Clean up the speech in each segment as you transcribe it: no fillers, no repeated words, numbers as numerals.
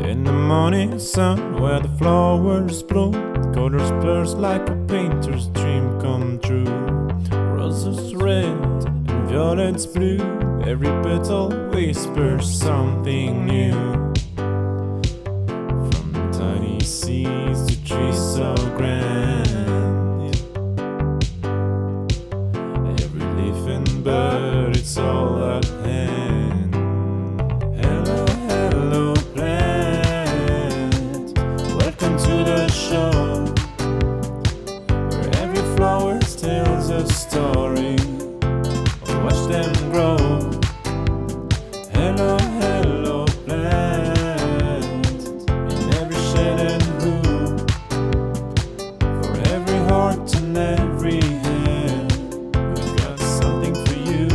In the morning sun where the flowers bloom, colors blurs like a painter's dream come true. Roses red and violets blue, every petal whispers something new. From tiny seeds to trees so grand, every leaf and bird, it's all at hand. Hello, hello plant, welcome to the show, where every flower tells a story. Watch them grow. Hello, hello plant, in every shade and hue, for every heart and every hand, we've got something for you.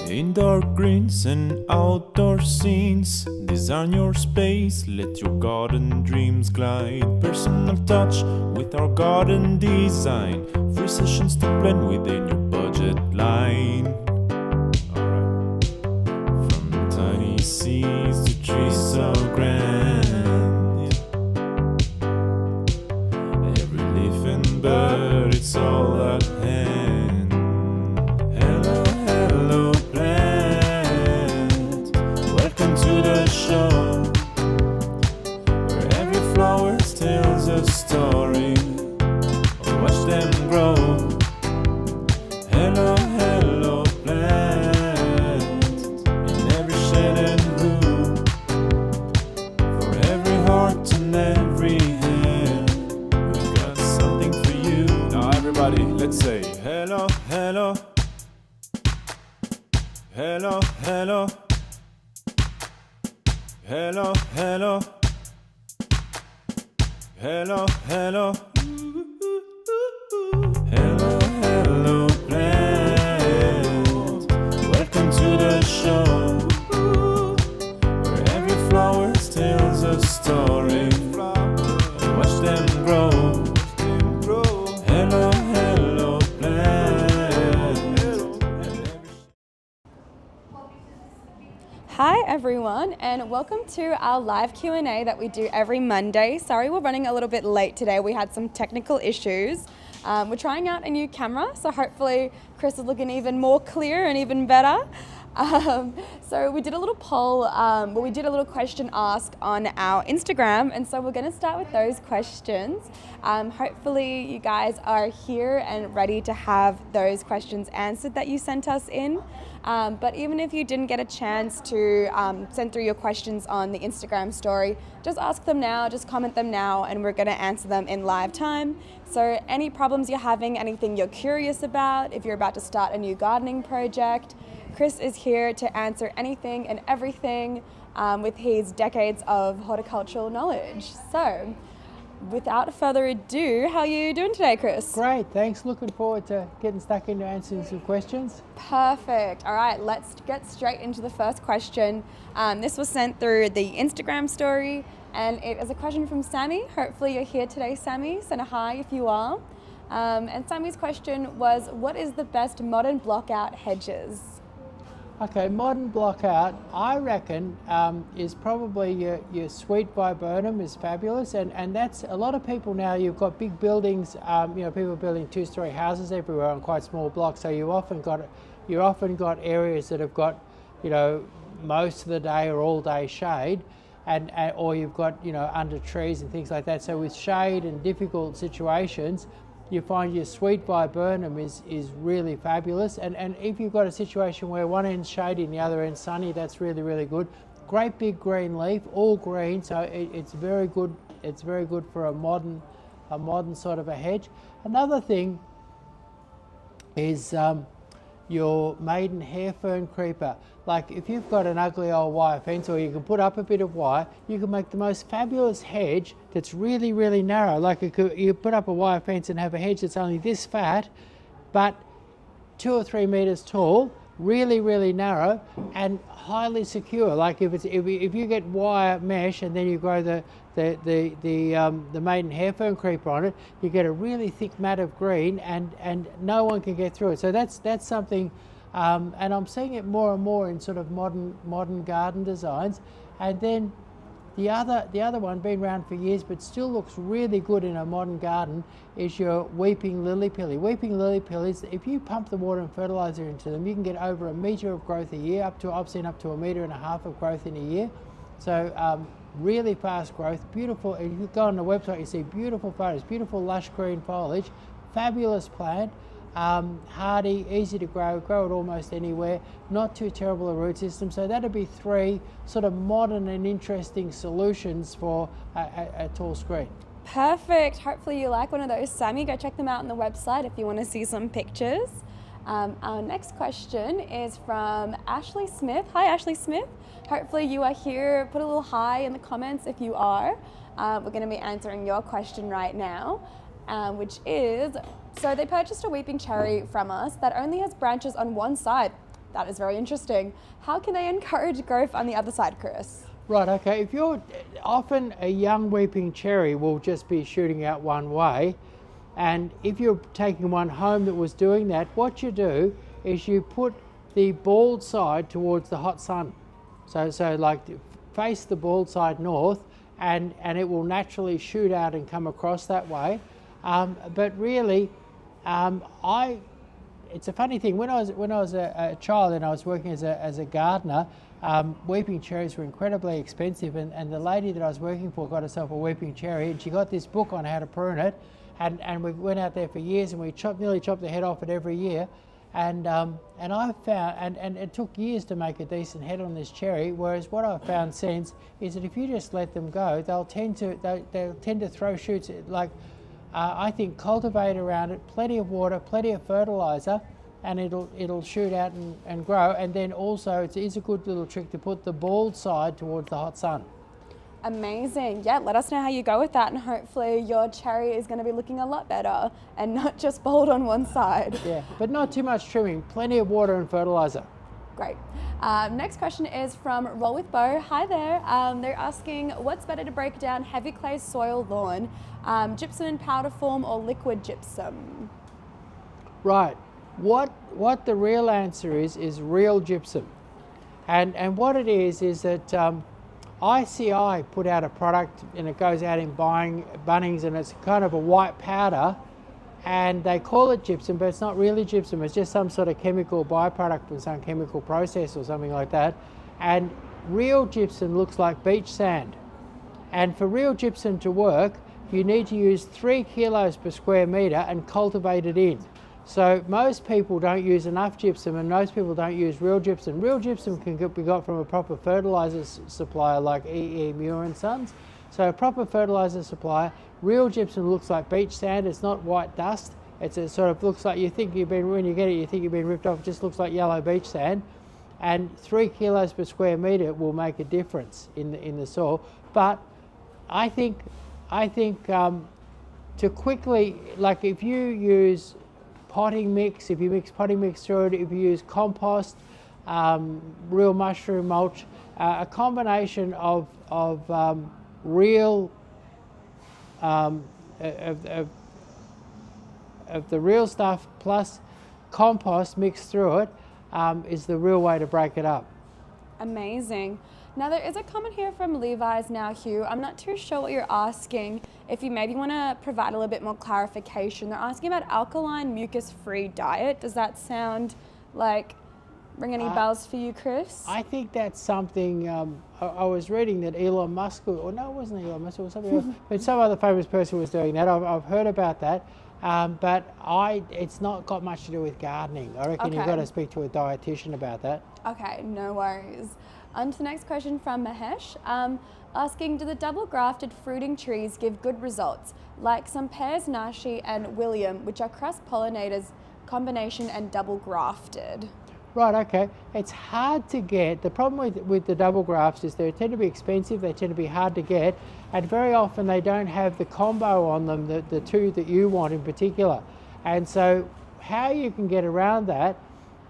Indoor greens and outdoor scenes, design your space, let your garden dreams glide. Personal touch with our garden design, free sessions to blend within your budget line. From tiny seeds to trees so grand, every leaf and bird, it's all at hand. Hello, hello plant, welcome to the show, where every flower tells a story. Watch them grow. Hello, hello plant, in every shade and hue, for every heart and every hand, we've got something for you. Now everybody, let's say hello, hello, hello, hello, hello, hello, hello, hello. Hello, hello plant, welcome to the show, where every flower tells a story. Watch them grow. Hello, hello plant. Hi everyone, and welcome to our live Q&A that we do every Monday. Sorry we're running a little bit late today. We had some technical issues. We're trying out a new camera, so hopefully Chris is looking even more clear and even better. So we did a little poll, we did a little question ask on our Instagram, and so we're going to start with those questions. Hopefully you guys are here and ready to have those questions answered that you sent us in. But even if you didn't get a chance to send through your questions on the Instagram story, just ask them now, just comment them now, and we're going to answer them in live time. So any problems you're having, anything you're curious about, if you're about to start a new gardening project, Chris is here to answer anything and everything with his decades of horticultural knowledge. So without further ado, how are you doing today, Chris? Great, thanks. Looking forward to getting stuck into answering some questions. Perfect. All right, let's get straight into the first question. This was sent through the Instagram story, and it is a question from Sammy. Hopefully you're here today, Sammy. Send a hi if you are. And Sammy's question was, what is the best modern blockout hedges? Okay, modern blockout, I reckon, is probably your sweet viburnum is fabulous, and that's a lot of people now. You've got big buildings, people building two-story houses everywhere on quite small blocks. So you often got areas that have got, most of the day or all day shade, and or you've got under trees and things like that. So with shade and difficult situations, you find your sweet viburnum is really fabulous, and if you've got a situation where one end's shady and the other end's sunny, that's really, really good. Great big green leaf, all green, so it's very good. It's very good for a modern sort of a hedge. Another thing is your maiden hair fern creeper. Like if you've got an ugly old wire fence, or you can put up a bit of wire, you can make the most fabulous hedge that's really, really narrow. Like you put up a wire fence and have a hedge that's only this fat, but 2 or 3 meters tall, really, really narrow and highly secure. Like if you get wire mesh and then you grow the maiden hair fern creeper on it, you get a really thick mat of green, and no one can get through it. So that's something. And I'm seeing it more and more in sort of modern garden designs. And then The other one, been around for years but still looks really good in a modern garden, is your weeping lily pilly. Weeping lily pillies, if you pump the water and fertiliser into them, you can get over 1 metre of growth a year. I've seen up to 1.5 metres of growth in a year. So really fast growth, beautiful. If you go on the website, you see beautiful photos, beautiful lush green foliage, fabulous plant. Hardy, easy to grow it almost anywhere, not too terrible a root system. So that'd be 3 sort of modern and interesting solutions for a tall screen. Perfect. Hopefully you like one of those, Sammy. Go check them out on the website if you want to see some pictures. Our next question is from Ashley Smith. Hi, Ashley Smith. Hopefully you are here. Put a little hi in the comments if you are. We're going to be answering your question right now, which is, so they purchased a weeping cherry from us that only has branches on one side. That is very interesting. How can they encourage growth on the other side, Chris? Right, okay. If you're often a young weeping cherry will just be shooting out one way, and if you're taking one home that was doing that, what you do is you put the bald side towards the hot sun. So like face the bald side north, and it will naturally shoot out and come across that way. But really, it's a funny thing. When I was a child and I was working as a gardener, weeping cherries were incredibly expensive, and the lady that I was working for got herself a weeping cherry, and she got this book on how to prune it, and we went out there for years, and we nearly chopped the head off it every year, and I found, and it took years to make a decent head on this cherry. Whereas what I've found since is that if you just let them go, they'll tend to throw shoots. Like I think cultivate around it, plenty of water, plenty of fertilizer, and it'll shoot out and grow. And then also it is a good little trick to put the bald side towards the hot sun. Amazing. Yeah, let us know how you go with that, and hopefully your cherry is going to be looking a lot better and not just bald on one side. Yeah, but not too much trimming, plenty of water and fertilizer. Great. Next question is from Roll with Bo. Hi there. They're asking, what's better to break down heavy clay soil lawn, gypsum in powder form or liquid gypsum? Right. What the real answer is real gypsum. And what it is that ICI put out a product, and it goes out in Bunnings, and it's kind of a white powder, and they call it gypsum, but it's not really gypsum. It's just some sort of chemical byproduct from some chemical process or something like that. And real gypsum looks like beach sand. And for real gypsum to work, you need to use 3 kilos per square metre and cultivate it in. So most people don't use enough gypsum, and most people don't use real gypsum. Real gypsum can be got from a proper fertiliser supplier like E.E. Muir and Sons. So a proper fertiliser supplier, real gypsum looks like beach sand. It's not white dust. It's a sort of looks like when you get it, you think you've been ripped off. It just looks like yellow beach sand. And 3 kilos per square metre will make a difference in the soil. But I think to quickly, like if you use potting mix, if you mix potting mix through it, if you use compost, real mushroom mulch, a combination of real of the real stuff plus compost mixed through it is the real way to break it up. Amazing. Now there is a comment here from Levi's Now Hugh. I'm not too sure what you're asking. If you maybe want to provide a little bit more clarification, they're asking about alkaline mucus-free diet. Does that sound like ring any bells for you, Chris? I think that's something. I was reading that Elon Musk, or no, it wasn't Elon Musk, it was something else, but some other famous person was doing that. I've heard about that, but it's not got much to do with gardening. I reckon you've got to speak to a dietitian about that. Okay, no worries. On to the next question from Mahesh, asking, do the double grafted fruiting trees give good results, like some pears, Nashi and William, which are cross-pollinators, combination and double grafted? Right, okay. It's hard to get. The problem with the double grafts is they tend to be expensive, they tend to be hard to get, and very often they don't have the combo on them, the two that you want in particular. And so how you can get around that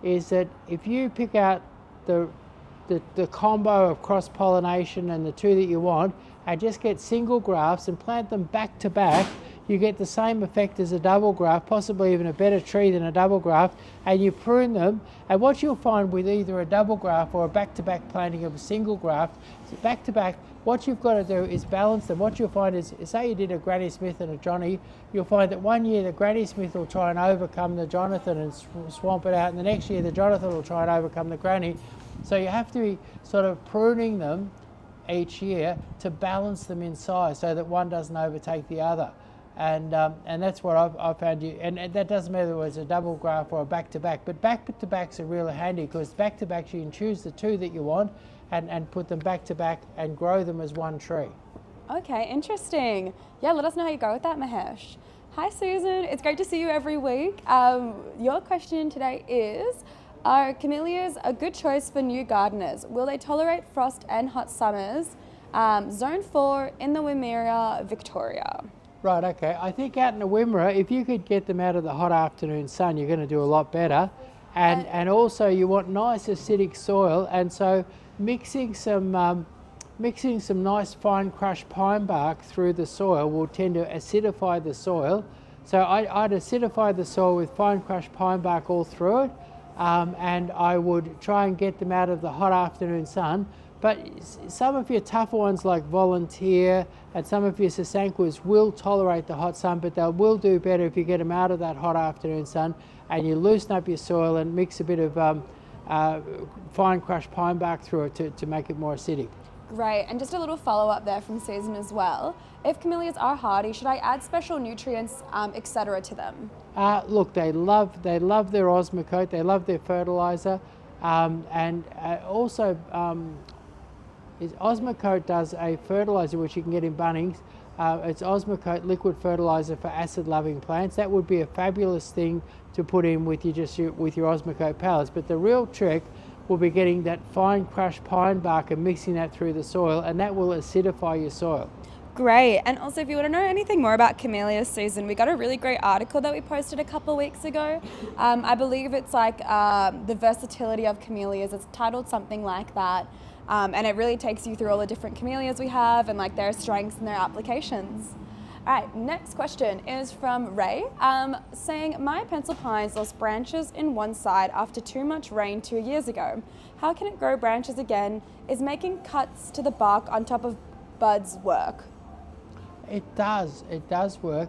is that if you pick out the combo of cross-pollination and the two that you want, and just get single grafts and plant them back to back, you get the same effect as a double graft, possibly even a better tree than a double graft, and you prune them. And what you'll find with either a double graft or a back-to-back planting of a single graft, so back-to-back, what you've got to do is balance them. What you'll find is, say you did a Granny Smith and a Johnny, you'll find that one year the Granny Smith will try and overcome the Jonathan and swamp it out, and the next year the Jonathan will try and overcome the Granny. So you have to be sort of pruning them each year to balance them in size so that one doesn't overtake the other. And that's what I've found. And that doesn't matter whether it's a double graft or a back-to-back, but back-to-backs are really handy because back-to-backs you can choose the two that you want and put them back-to-back and grow them as one tree. Okay, interesting. Yeah, let us know how you go with that, Mahesh. Hi, Susan. It's great to see you every week. Your question today is, are camellias a good choice for new gardeners? Will they tolerate frost and hot summers? Zone 4 in the Wimmera, Victoria. Right, okay. I think out in the Wimmera, if you could get them out of the hot afternoon sun, you're going to do a lot better. And also you want nice acidic soil, and so mixing some nice fine crushed pine bark through the soil will tend to acidify the soil. So I'd acidify the soil with fine crushed pine bark all through it, and I would try and get them out of the hot afternoon sun. But some of your tougher ones like Volunteer and some of your Sasanquas will tolerate the hot sun, but they will do better if you get them out of that hot afternoon sun and you loosen up your soil and mix a bit of fine crushed pine bark through it to make it more acidic. Great, and just a little follow-up there from Susan as well. If camellias are hardy, should I add special nutrients, etc. to them? Look, they love their Osmocote, they love their fertilizer, and also Osmocote does a fertilizer which you can get in Bunnings. It's Osmocote liquid fertilizer for acid-loving plants. That would be a fabulous thing to put in with your Osmocote pellets. But the real trick will be getting that fine crushed pine bark and mixing that through the soil, and that will acidify your soil. Great, and also if you want to know anything more about camellias, Susan, we got a really great article that we posted a couple of weeks ago. I believe it's like the versatility of camellias. It's titled something like that. And it really takes you through all the different camellias we have and like their strengths and their applications. All right, next question is from Ray, saying, my pencil pines lost branches in one side after too much rain 2 years ago. How can it grow branches again? Is making cuts to the bark on top of buds work? It does work.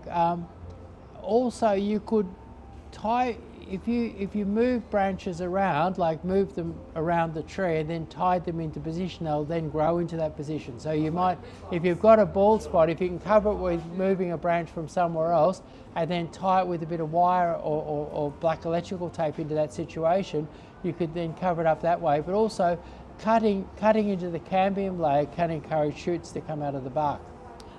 Also, you could tie, if you move branches around, like move them around the tree and then tie them into position, they'll then grow into that position. So you might, if you've got a bald spot, if you can cover it with moving a branch from somewhere else and then tie it with a bit of wire or black electrical tape into that situation, you could then cover it up that way. But also cutting into the cambium layer can encourage shoots to come out of the bark.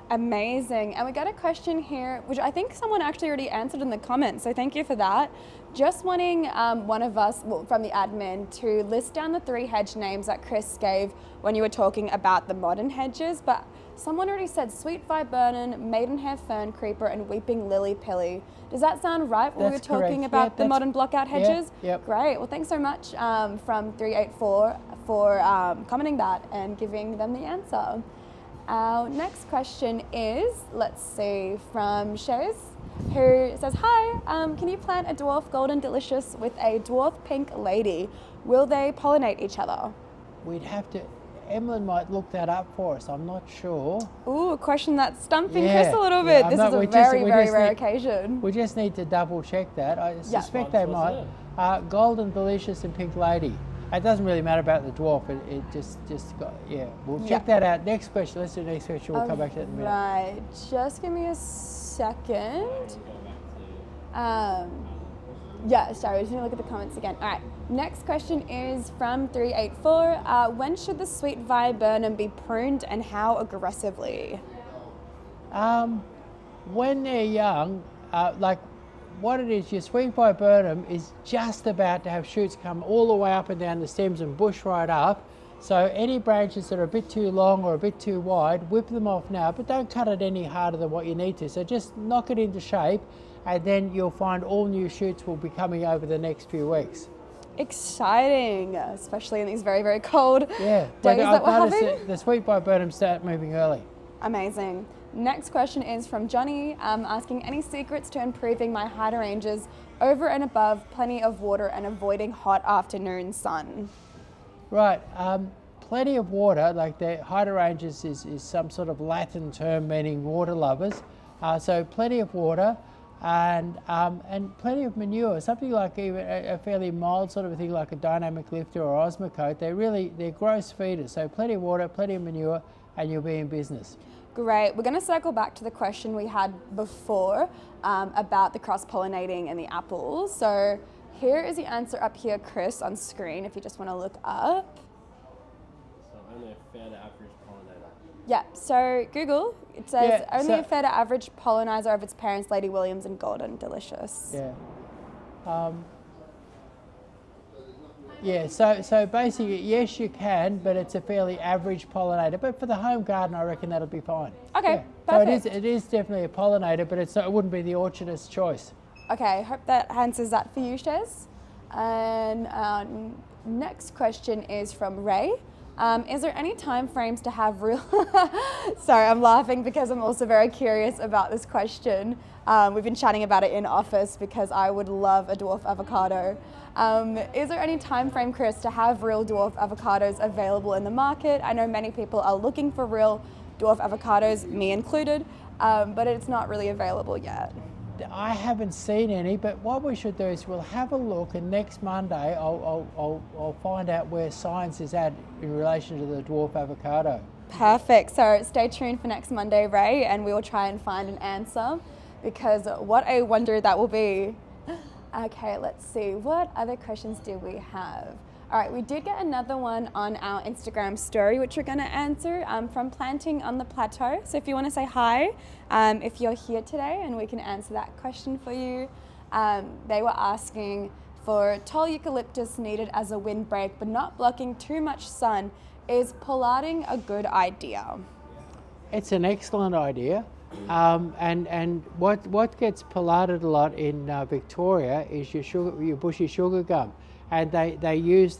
Amazing. And we got a question here, which I think someone actually already answered in the comments, so thank you for that. Just wanting one of us, from the admin, to list down the 3 hedge names that Chris gave when you were talking about the modern hedges, but someone already said sweet viburnum, maidenhair fern creeper, and weeping lily pilly. Does that sound right when we were talking correct. about the modern blockout hedges? Yep. Great. Well, thanks so much from 384 for commenting that and giving them the answer. Our next question is, let's see, from Shez, who says, hi, can you plant a dwarf golden delicious with a dwarf pink lady? Will they pollinate each other? We'd have to, Emlyn might look that up for us, I'm not sure. Ooh, a question that's stumping Yeah, Chris a little yeah, bit. This is a very rare occasion. We just need to double check that. I suspect they What's might. Golden delicious and pink lady. It doesn't really matter about the dwarf, it just got, yeah. We'll check that out. Next question, let's do the next question, we'll come back to that in a minute. Right, just give me a second. Yeah, sorry, we're just gonna look at the comments again. All right, next question is from 384. When should the sweet viburnum be pruned and how aggressively? When they're young, like what it is, your sweet viburnum is just about to have shoots come all the way up and down the stems and bush right up. So any branches that are a bit too long or a bit too wide, whip them off now, but don't cut it any harder than what you need to. So just knock it into shape, and then you'll find all new shoots will be coming over the next few weeks. Exciting, especially in these very, very cold Yeah, days that we're I've noticed having. the sweet viburnum start moving early. Amazing. Next question is from Johnny, asking any secrets to improving my hydrangeas over and above plenty of water and avoiding hot afternoon sun. Right, plenty of water, like the hydrangeas is some sort of Latin term meaning water lovers. So plenty of water and plenty of manure, something like even a fairly mild sort of a thing like a dynamic lifter or Osmocote. They're gross feeders, so plenty of water, plenty of manure, and you'll be in business. Great. We're going to circle back to the question we had before about the cross-pollinating and the apples. So here is the answer up here, Chris, on screen, if you just want to look up. So only a fair to average pollinator. Yeah, so Google, it says Yeah, only so- a fair to average pollinizer of its parents, Lady Williams and Golden Delicious. Yeah. Yeah, so basically, yes, you can, but it's a fairly average pollinator. But for the home garden, I reckon that'll be fine. Okay, So perfect. it is definitely a pollinator, but it wouldn't be the orchardist's choice. Okay, hope that answers that for you, Shez. And next question is from Ray. Is there any time frames to have real... Sorry, I'm laughing because I'm also very curious about this question. We've been chatting about it in office because I would love a dwarf avocado. Is there any time frame, Chris, to have real dwarf avocados available in the market? I know many people are looking for real dwarf avocados, me included, but it's not really available yet. I haven't seen any, but what we should do is we'll have a look, and next Monday I'll find out where science is at in relation to the dwarf avocado. Perfect. So stay tuned for next Monday, Ray, and we will try and find an answer because what a wonder that will be. Okay, let's see. What other questions do we have? All right, we did get another one on our Instagram story, which we're going to answer from Planting on the Plateau. So if you want to say hi, if you're here today, and we can answer that question for you. They were asking for tall eucalyptus needed as a windbreak, but not blocking too much sun. Is pollarding a good idea? It's an excellent idea. And what gets pollarded a lot in Victoria is your bushy sugar gum. And they use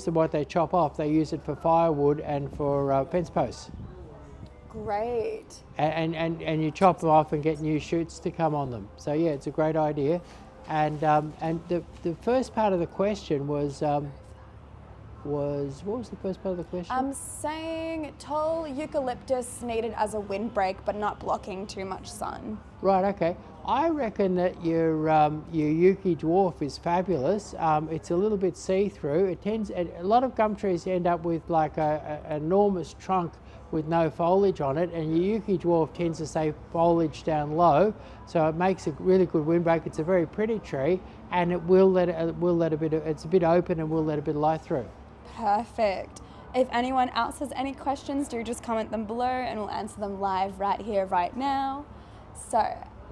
what they chop off. They use it for firewood and for fence posts. Great. And you chop them off and get new shoots to come on them. So yeah, it's a great idea. And the first part of the question was what was the first part of the question? I'm saying tall eucalyptus needed as a windbreak, but not blocking too much sun. Right. Okay. I reckon that your Yuki dwarf is fabulous. It's a little bit see-through. A lot of gum trees end up with like an enormous trunk with no foliage on it, and your Yuki dwarf tends to stay foliage down low, so it makes a really good windbreak. It's a very pretty tree, and it will let a bit of, it's a bit open and will let a bit of light through. Perfect. If anyone else has any questions, do just comment them below and we'll answer them live right here, right now. So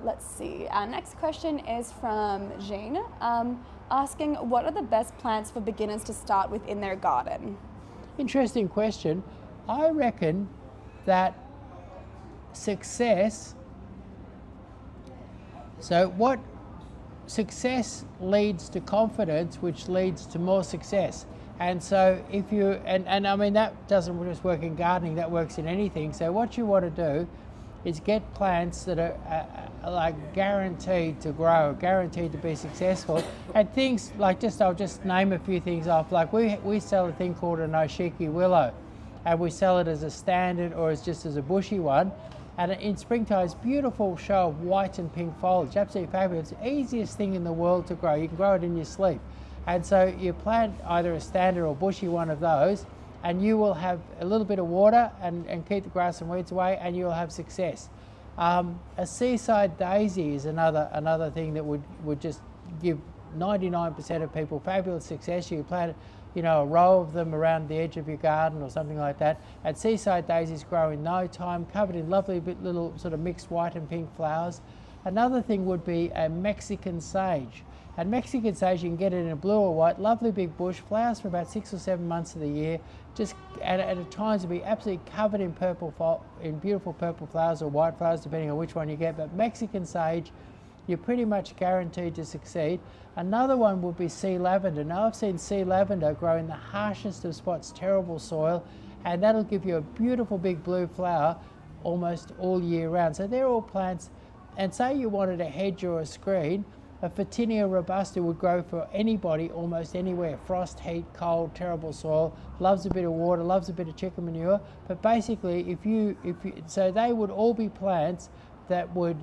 let's see. Our next question is from Jean, asking what are the best plants for beginners to start with in their garden? Interesting question. I reckon that success leads to confidence, which leads to more success. And so if you, and I mean, that doesn't just work in gardening, that works in anything. So what you want to do is get plants that are like guaranteed to grow, guaranteed to be successful. And things like I'll just name a few things off. Like we sell a thing called an Oshiki willow, and we sell it as a standard or as just as a bushy one. And in springtime, it's a beautiful show of white and pink foliage, absolutely fabulous. It's the easiest thing in the world to grow. You can grow it in your sleep. And so you plant either a standard or bushy one of those, and you will have a little bit of water and keep the grass and weeds away, and you'll have success. A seaside daisy is another thing that would just give 99% of people fabulous success. You plant a row of them around the edge of your garden or something like that. And seaside daisies grow in no time, covered in lovely little sort of mixed white and pink flowers. Another thing would be a Mexican sage. And Mexican sage, you can get it in a blue or white, lovely big bush, flowers for about 6 or 7 months of the year. Just at times to be absolutely covered in beautiful purple flowers or white flowers, depending on which one you get. But Mexican sage, you're pretty much guaranteed to succeed. Another one would be sea lavender. Now I've seen sea lavender grow in the harshest of spots, terrible soil, and that'll give you a beautiful big blue flower. almost all year round. So they're all plants, and say you wanted a hedge or a screen, a Photinia robusta would grow for anybody almost anywhere. Frost, heat, cold, terrible soil, loves a bit of water, loves a bit of chicken manure. But basically, so they would all be plants that would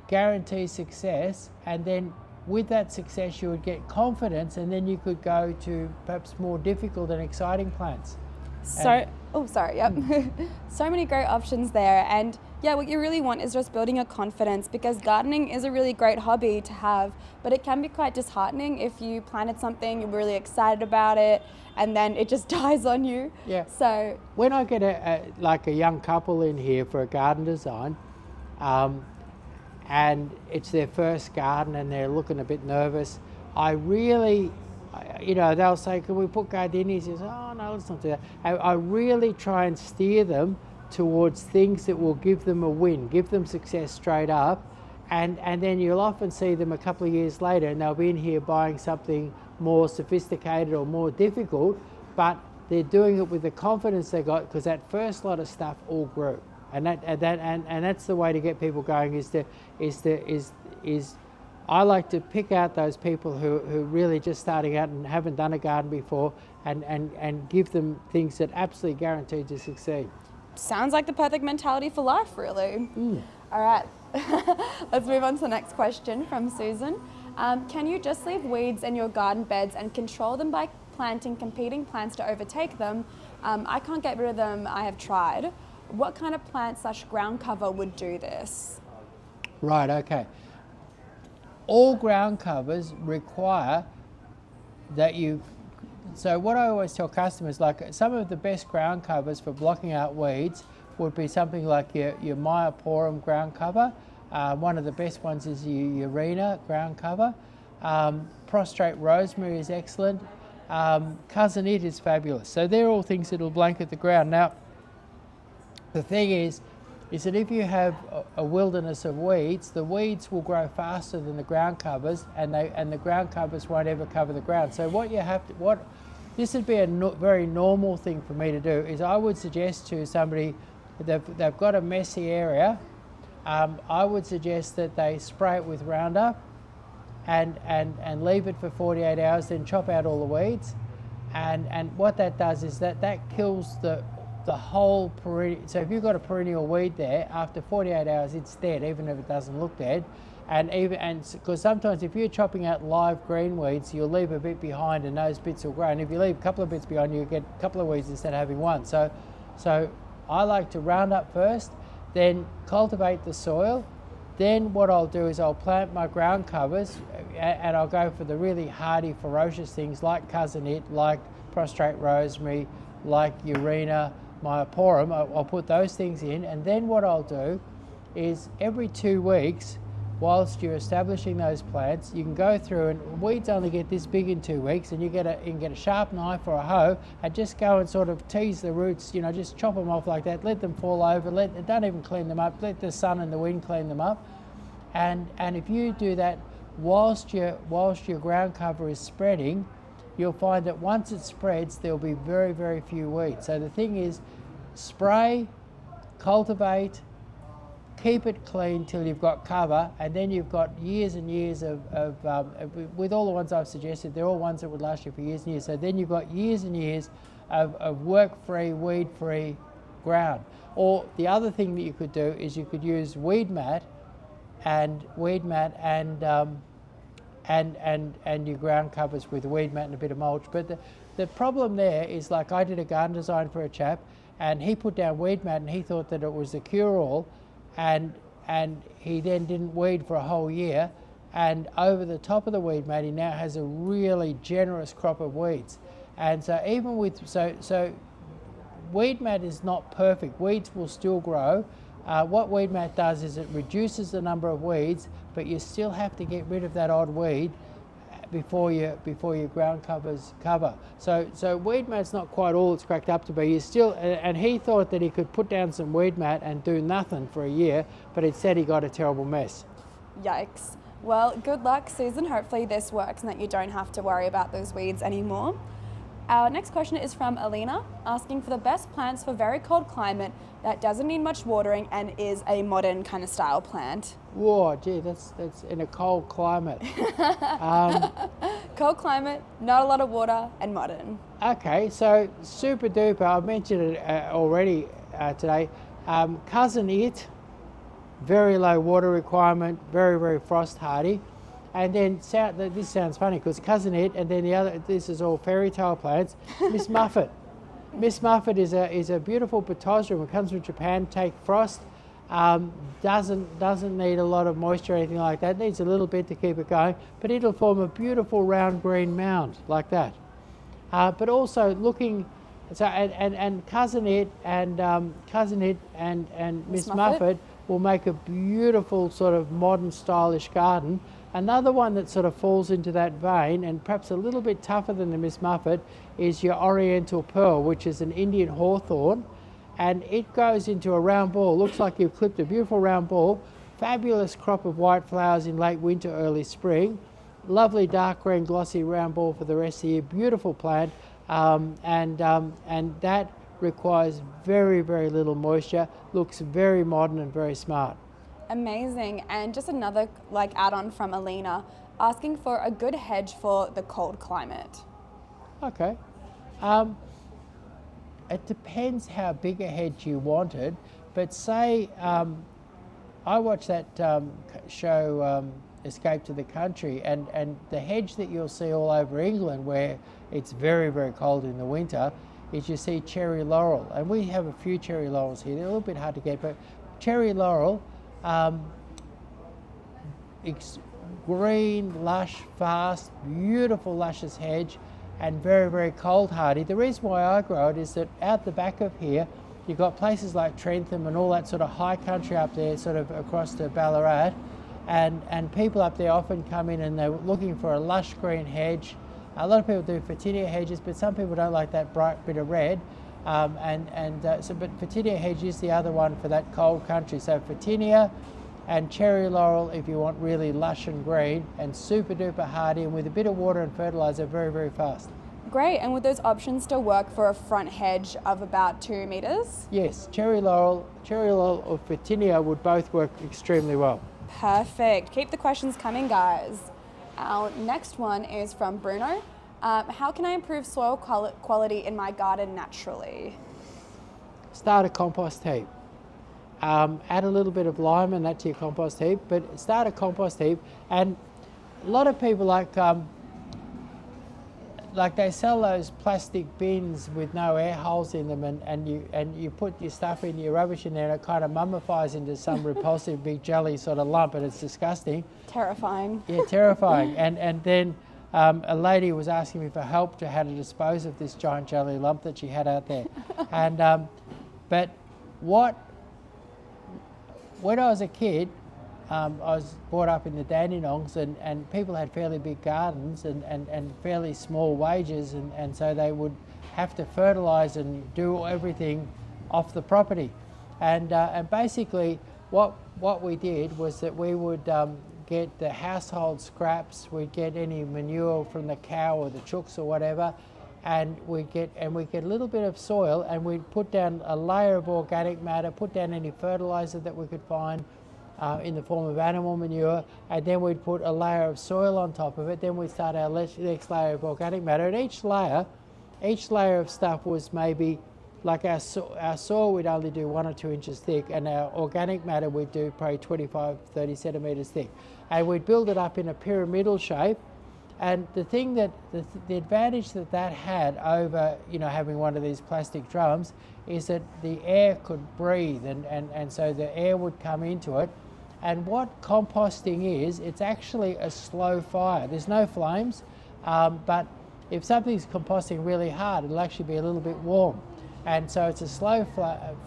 guarantee success, and then with that success you would get confidence, and then you could go to perhaps more difficult and exciting plants. So, so many great options there. And yeah, what you really want is just building your confidence, because gardening is a really great hobby to have, but it can be quite disheartening if you planted something, you're really excited about it, and then it just dies on you. Yeah. So when I get a young couple in here for a garden design, and it's their first garden and they're looking a bit nervous, I really, they'll say, can we put gardenias? You say, oh no, let's not do that. I really try and steer them towards things that will give them a win, give them success straight up, and then you'll often see them a couple of years later and they'll be in here buying something more sophisticated or more difficult, but they're doing it with the confidence they got because that first lot of stuff all grew. And that's the way to get people going, is I like to pick out those people who really just starting out and haven't done a garden before, and give them things that absolutely guaranteed to succeed. sounds like the perfect mentality for life, really. All right, let's move on to the next question from Susan. Can you just leave weeds in your garden beds and control them by planting competing plants to overtake them? I can't get rid of them, I have tried. What kind of plant / ground cover would do this? Right, okay. All ground covers require that so what I always tell customers, like some of the best ground covers for blocking out weeds would be something like your Myoporum ground cover. One of the best ones is your Urena ground cover. Prostrate rosemary is excellent. Cousin It is fabulous. So they're all things that will blanket the ground. Now, the thing is that if you have a wilderness of weeds, the weeds will grow faster than the ground covers, and the ground covers won't ever cover the ground. So this would be a very normal thing for me to do, is I would suggest to somebody that they've got a messy area, I would suggest that they spray it with Roundup and leave it for 48 hours, then chop out all the weeds. And what that does is that kills the whole perennial. So if you've got a perennial weed there, after 48 hours it's dead, even if it doesn't look dead. And because sometimes if you're chopping out live green weeds, you'll leave a bit behind and those bits will grow. And if you leave a couple of bits behind, you get a couple of weeds instead of having one. So I like to round up first, then cultivate the soil. Then what I'll do is I'll plant my ground covers, and I'll go for the really hardy, ferocious things like Cousin It, like prostrate rosemary, like Urena, Myoporum. I'll put those things in, and then what I'll do is every 2 weeks, whilst you're establishing those plants, you can go through, and weeds only get this big in 2 weeks, and you can get a sharp knife or a hoe and just go and sort of tease the roots, just chop them off like that, let them fall over, don't even clean them up, let the sun and the wind clean them up. And if you do that whilst your ground cover is spreading, you'll find that once it spreads, there'll be very, very few weeds. So the thing is, spray, cultivate, keep it clean till you've got cover, and then you've got years and years of with all the ones I've suggested, they're all ones that would last you for years and years. So then you've got years and years of work-free, weed-free ground. Or the other thing that you could do is you could use weed mat and your ground covers with weed mat and a bit of mulch. But the problem there is, like, I did a garden design for a chap, and he put down weed mat and he thought that it was a cure-all, and he then didn't weed for a whole year, and over the top of the weed mat he now has a really generous crop of weeds. And so even with so weed mat is not perfect. Weeds will still grow. What weed mat does is it reduces the number of weeds, but you still have to get rid of that odd weed before your ground covers cover. So weed mat's not quite all it's cracked up to be. You still, and he thought that he could put down some weed mat and do nothing for a year, but instead he got a terrible mess. Yikes. Well, good luck, Susan. Hopefully this works and that you don't have to worry about those weeds anymore. Our next question is from Alina, asking for the best plants for very cold climate that doesn't need much watering and is a modern kind of style plant. Whoa, gee, that's in a cold climate. Cold climate, not a lot of water, and modern. Okay, so super duper, I've mentioned it already today. Cousin It, very low water requirement, very, very frost hardy. And then, this sounds funny because Cousin It, and then the other, this is all fairy tale plants, Miss Muffet. Miss Muffet is a beautiful Pitosarum. It comes from Japan, take frost, doesn't need a lot of moisture or anything like that, needs a little bit to keep it going, but it'll form a beautiful round green mound like that. But also looking, so and Cousin It and Miss Muffet will make a beautiful sort of modern stylish garden. Another one that sort of falls into that vein and perhaps a little bit tougher than the Miss Muffet is your Oriental Pearl, which is an Indian hawthorn, and it goes into a round ball. Looks like you've clipped a beautiful round ball. Fabulous crop of white flowers in late winter, early spring. Lovely dark green glossy round ball for the rest of the year. Beautiful plant, and that requires very, very little moisture. Looks very modern and very smart. Amazing. And just another add-on from Alina, asking for a good hedge for the cold climate. Okay. It depends how big a hedge you wanted, but say I watched that show Escape to the Country, and the hedge that you'll see all over England where it's very, very cold in the winter is you see cherry laurel, and we have a few cherry laurels here. They're a little bit hard to get, but cherry laurel, green, lush, fast, beautiful, luscious hedge, and very, very cold hardy. The reason why I grow it is that out the back of here, you've got places like Trentham and all that sort of high country up there, sort of across to Ballarat, and people up there often come in and they're looking for a lush green hedge. A lot of people do Photinia hedges, but some people don't like that bright bit of red. But Photinia hedge is the other one for that cold country. So Photinia and cherry laurel if you want really lush and green, and super duper hardy, and with a bit of water and fertilizer, very, very fast. Great, and would those options still work for a front hedge of about 2 metres? Yes, cherry laurel or Photinia would both work extremely well. Perfect. Keep the questions coming, guys. Our next one is from Bruno. How can I improve soil quality in my garden naturally? Start a compost heap. Add a little bit of lime and that to your compost heap, but start a compost heap. And a lot of people like they sell those plastic bins with no air holes in them, and you put your stuff in, your rubbish in there, and it kind of mummifies into some repulsive big jelly sort of lump, and it's disgusting. Terrifying. Yeah, terrifying. And then a lady was asking me for help to how to dispose of this giant jelly lump that she had out there. And but when I was a kid, I was brought up in the Dandenongs, and people had fairly big gardens and fairly small wages, and so they would have to fertilise and do everything off the property. And basically what we did was that we would get the household scraps, we'd get any manure from the cow or the chooks or whatever, and we'd get a little bit of soil, and we'd put down a layer of organic matter, put down any fertiliser that we could find in the form of animal manure, and then we'd put a layer of soil on top of it. Then we'd start our next layer of organic matter, and each layer of stuff was maybe, like our soil we'd only do 1 or 2 inches thick, and our organic matter we'd do probably 25-30 centimetres thick, and we'd build it up in a pyramidal shape. And the thing that the advantage that had over having one of these plastic drums is that the air could breathe, and so the air would come into it. And what composting is, it's actually a slow fire. There's no flames, but if something's composting really hard, it'll actually be a little bit warm. And so it's a slow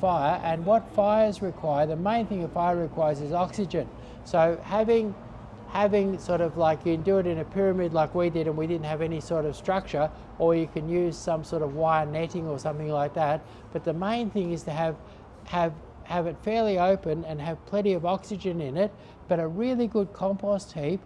fire, and what fires require, the main thing a fire requires is oxygen. So having sort of like, you can do it in a pyramid like we did, and we didn't have any sort of structure, or you can use some sort of wire netting or something like that. But the main thing is to have it fairly open and have plenty of oxygen in it, but a really good compost heap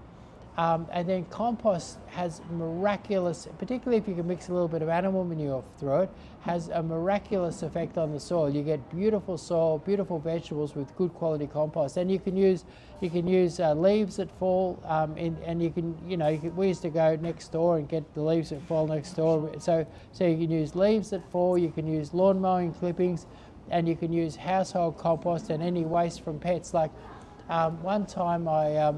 And then compost has miraculous, particularly if you can mix a little bit of animal manure through it, has a miraculous effect on the soil. You get beautiful soil, beautiful vegetables with good quality compost. And you can use leaves that fall, and you can, we used to go next door and get the leaves that fall next door. So you can use leaves that fall, you can use lawn mowing clippings, and you can use household compost and any waste from pets. Like one time I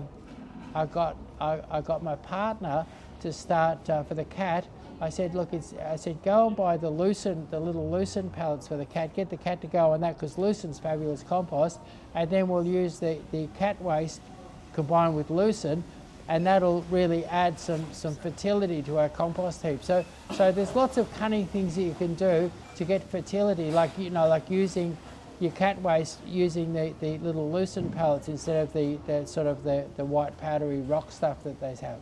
got my partner to start for the cat. I said, look, go and buy the little Lucerne pellets for the cat. Get the cat to go on that, because Lucerne's fabulous compost, and then we'll use the cat waste combined with Lucerne, and that'll really add some fertility to our compost heap. So there's lots of cunning things that you can do to get fertility, like using your cat waste, using the little Lucerne pellets instead of the white powdery rock stuff that they have.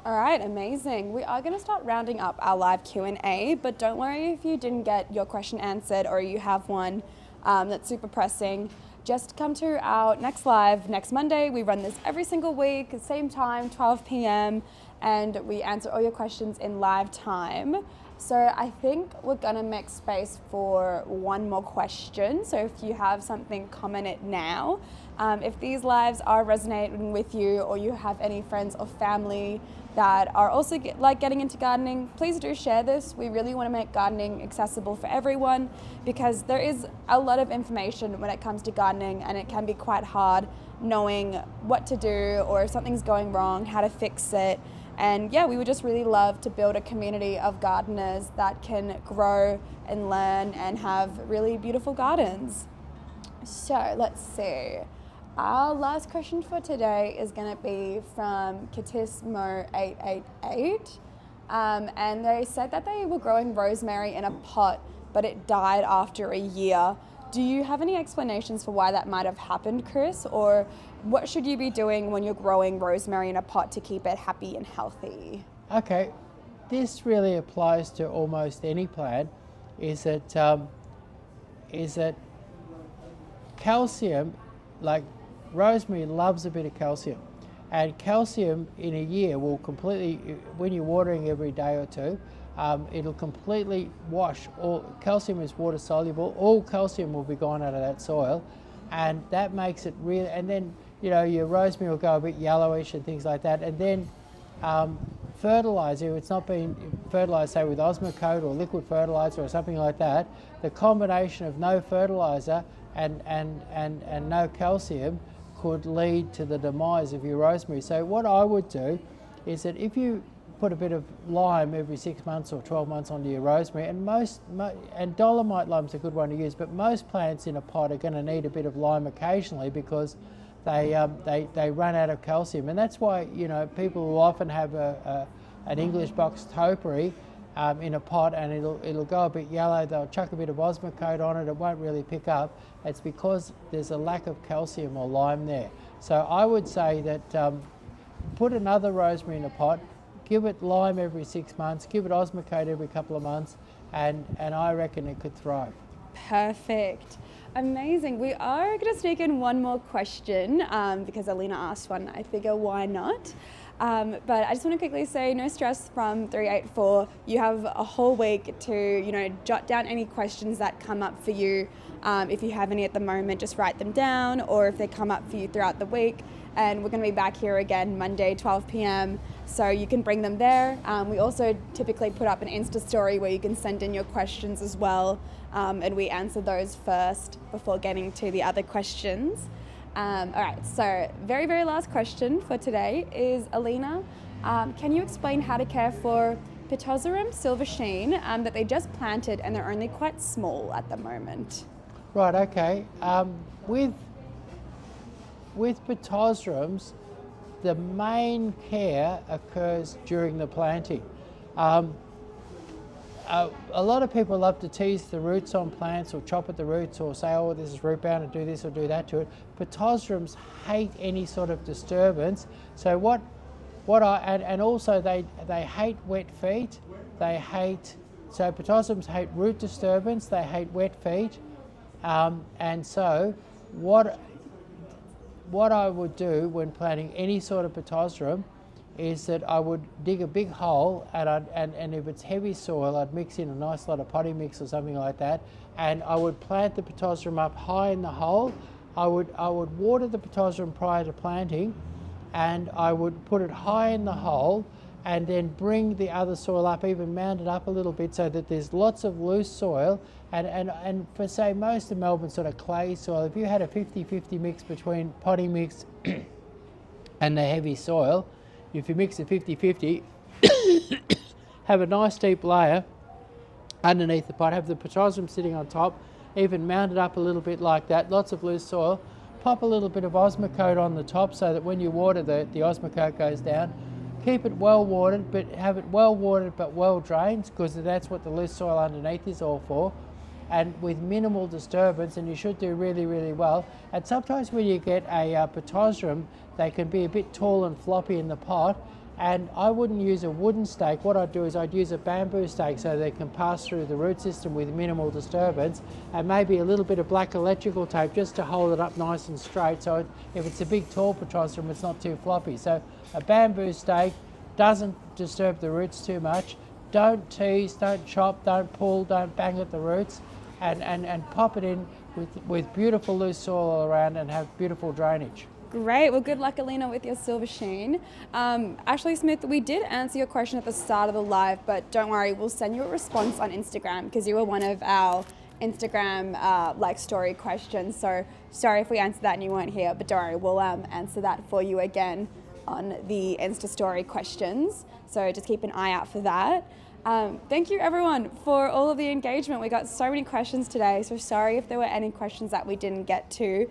All right, amazing. We are going to start rounding up our live Q&A, but don't worry if you didn't get your question answered or you have one that's super pressing. Just come to our next live next Monday. We run this every single week, same time, 12 p.m., and we answer all your questions in live time. So I think we're gonna make space for one more question. So if you have something, comment it now. If these lives are resonating with you, or you have any friends or family that are also getting into gardening, please do share this. We really want to make gardening accessible for everyone, because there is a lot of information when it comes to gardening, and it can be quite hard knowing what to do, or if something's going wrong, how to fix it. And yeah, we would just really love to build a community of gardeners that can grow and learn and have really beautiful gardens. So let's see. Our last question for today is going to be from Katismo888. And they said that they were growing rosemary in a pot, but it died after a year. Do you have any explanations for why that might have happened, Chris? Or what should you be doing when you're growing rosemary in a pot to keep it happy and healthy? Okay, this really applies to almost any plant, is that calcium, like rosemary loves a bit of calcium, and calcium in a year will completely, when you're watering every day or two, it'll completely wash. All calcium is water soluble, all calcium will be gone out of that soil, and that makes it really, and then your rosemary will go a bit yellowish and things like that. And then fertilizer, if it's not been fertilized, say with Osmocote or liquid fertilizer or something like that, the combination of no fertilizer and no calcium could lead to the demise of your rosemary. So what I would do is that if you put a bit of lime every 6 months or 12 months onto your rosemary, and and dolomite lime's a good one to use, but most plants in a pot are going to need a bit of lime occasionally, because they run out of calcium. And that's why people will often have an English box topiary in a pot, and it'll go a bit yellow. They'll chuck a bit of Osmocote on it, it won't really pick up. It's because there's a lack of calcium or lime there. So I would say that put another rosemary in a pot, give it lime every 6 months, give it Osmocote every couple of months, and I reckon it could thrive. Perfect. Amazing. We are going to sneak in one more question because Alina asked one. I figure why not? But I just want to quickly say, no stress from 384. You have a whole week to, jot down any questions that come up for you. If you have any at the moment, just write them down, or if they come up for you throughout the week. And we're going to be back here again Monday, 12 p.m. So you can bring them there. We also typically put up an Insta story where you can send in your questions as well. And we answer those first before getting to the other questions. All right, so very, very last question for today is, Alina, can you explain how to care for Pitosarum silver sheen that they just planted and they're only quite small at the moment? Right, okay. With Pitosarums, the main care occurs during the planting. A lot of people love to tease the roots on plants, or chop at the roots, or say, oh, this is root bound, and do this or do that to it. Pitosarums hate any sort of disturbance. So and also they hate wet feet. So Pitosarums hate root disturbance, they hate wet feet. And so what I would do when planting any sort of Pitosarum is that I would dig a big hole, and if it's heavy soil, I'd mix in a nice lot of potting mix or something like that, and I would plant the potassium up high in the hole. I would water the potassium prior to planting, and I would put it high in the hole, and then bring the other soil up, even mound it up a little bit so that there's lots of loose soil. And for say most of Melbourne sort of clay soil, if you had a 50-50 mix between potting mix and the heavy soil, if you mix it 50-50, have a nice deep layer underneath the pot, have the potassium sitting on top, even mount it up a little bit like that, lots of loose soil, pop a little bit of Osmocote on the top so that when you water the Osmocote goes down. Keep it well watered, but have it well watered but well drained, because that's what the loose soil underneath is all for, and with minimal disturbance, and you should do really, really well. And sometimes when you get a potassium, they can be a bit tall and floppy in the pot, and I wouldn't use a wooden stake. What I'd do is I'd use a bamboo stake so they can pass through the root system with minimal disturbance, and maybe a little bit of black electrical tape just to hold it up nice and straight, so if it's a big tall potassium, it's not too floppy. So a bamboo stake doesn't disturb the roots too much. Don't tease, don't chop, don't pull, don't bang at the roots, and pop it in with beautiful loose soil all around and have beautiful drainage. Great. Well, good luck, Alina, with your silver sheen. Ashley Smith, we did answer your question at the start of the live, but don't worry, we'll send you a response on Instagram because you were one of our Instagram story questions. So sorry if we answered that and you weren't here, but don't worry, we'll answer that for you again on the Insta story questions. So just keep an eye out for that. Thank you everyone for all of the engagement. We got so many questions today, so sorry if there were any questions that we didn't get to.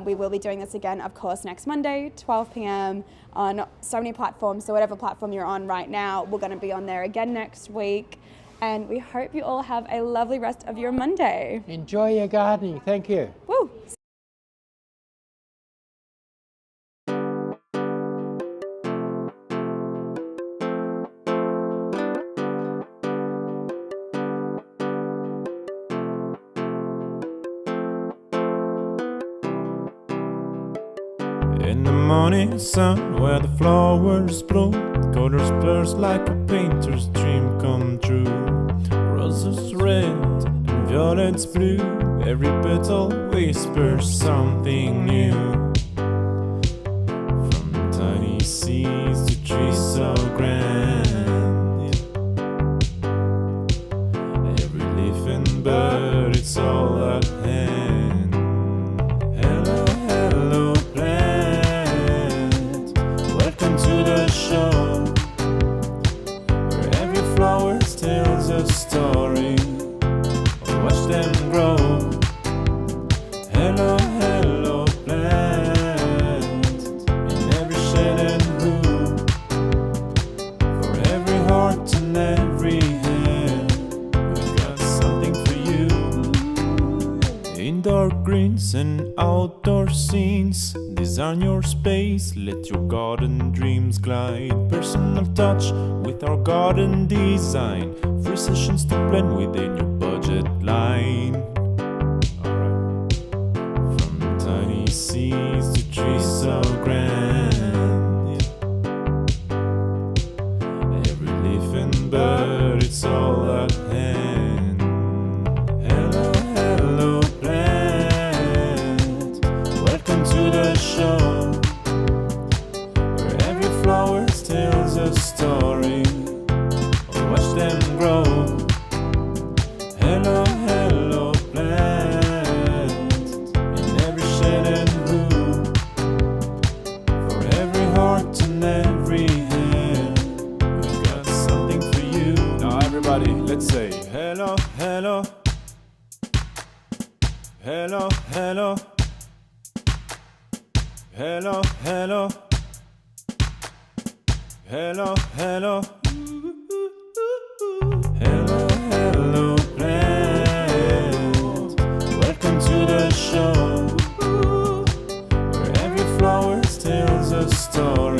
We will be doing this again, of course, next Monday, 12 p.m. on so many platforms. So whatever platform you're on right now, we're going to be on there again next week. And we hope you all have a lovely rest of your Monday. Enjoy your gardening. Thank you. Woo! In the morning sun, where the flowers bloom, colors burst like a painter's dream come true. Roses red and violets blue, every petal whispers something new. From tiny seeds to trees so grand, every leaf and bird, it's all at hand. Hello, hello plant, welcome to the show, where every flower tells a story. Watch them grow. Hello, hello plant, in every shade and hue, for every heart and every hand, we've got something for you. Indoor greens and outdoor scenes, design your space, let your garden dreams glide. Personal touch with our garden design, free sessions to blend within your budget line. From tiny seeds to trees so grand, every leaf and bird, it's all at hand. Hello, hello plant, welcome to the show, where every flower tells a story. Watch them grow. Hello, hello plant, in every shade and hue, for every heart and every hand, we've got something for you. Now everybody, let's say hello, hello, hello, hello, hello, hello, hello, hello. Hello, hello plant, welcome to the show, where every flower tells a story.